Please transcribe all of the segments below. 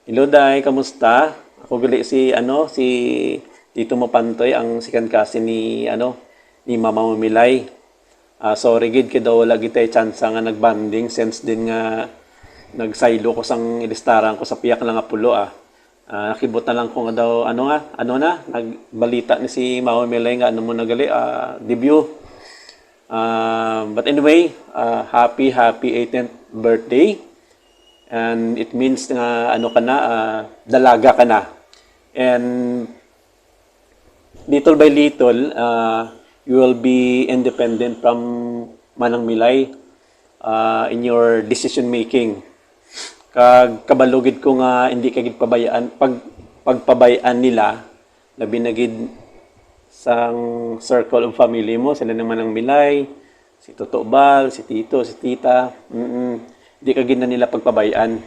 Hello Day, kamusta? Ako gali si Tito Mapantoy, ang second cousin ni Mama Mamilay. Sorry gid kay daw wala gid tay chance nga nagbanding since din nga nagsaylo ko sang ilistaran ko sa piyak lang nga pulo ah. Nakibot na lang ko nga daw ano na nagbalita ni si Mama Mamilay nga ano mo na gali debut. But anyway, happy 18th birthday. And it means nga ano ka na, dalaga ka na. And little by little, you will be independent from Manang Milay in your decision making. Kag kabalugid ko nga hindi ka gid pabayaan pagpabayaan nila labi na gid sang circle of family mo, sila naman ang Milay, si Toto Bal, si Tito, si Tita. Di ka gid na nila pagpabayaan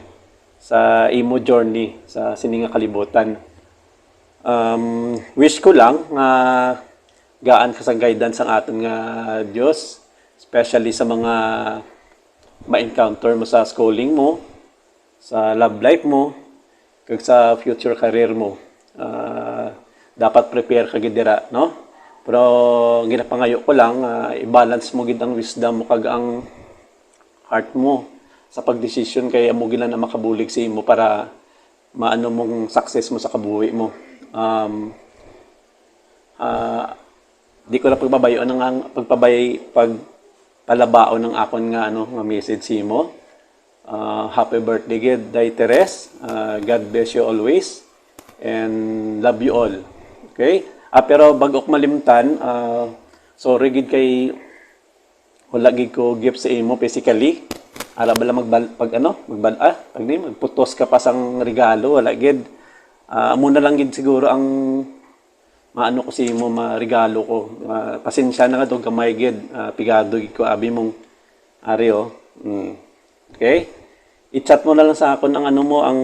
sa imo journey sa sininga kalibutan. Wish ko lang nga gaan ka sa guidance ang aton nga Dios, especially sa mga ma-encounter mo sa schooling mo, sa love life mo, kag sa future career mo. Dapat prepare ka gid dira, no? Pero ginapangayo ko lang i-balance mo gid ang wisdom mo kag ang heart mo sa pagdesisyon kay amo gila na makabulig sa imo para maano mong success mo sa kabuhi mo. Di ko na pagbabayo ng pagpalabaon ng akon nga nga message sa imo. Happy birthday gid Day Teres. God bless you always and love you all. Okay? Pero bago ko malimtan, sorry gid kay wala gid ko gift sa imo physically. Ara bala magputos ka pa sang regalo wala gid. Amo na lang gid siguro ang maano ko si mo regalo ko. Pasensya na nga do gamay gid. Pigado gid ko abi mong ari oh. Okay? I-chat mo na lang sa akon ang ano mo ang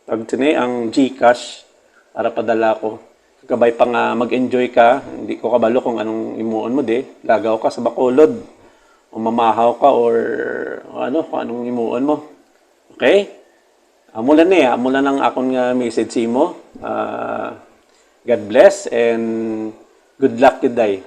ang GCash para padala ko. Kabay pa nga mag-enjoy ka. Hindi ko kabalo kung anong imuon mo di. Lagaw ka sa Bacolod o mamahaw ka or kung anong imuon mo. Okay? Mula ng akong message mo. God bless and good luck today.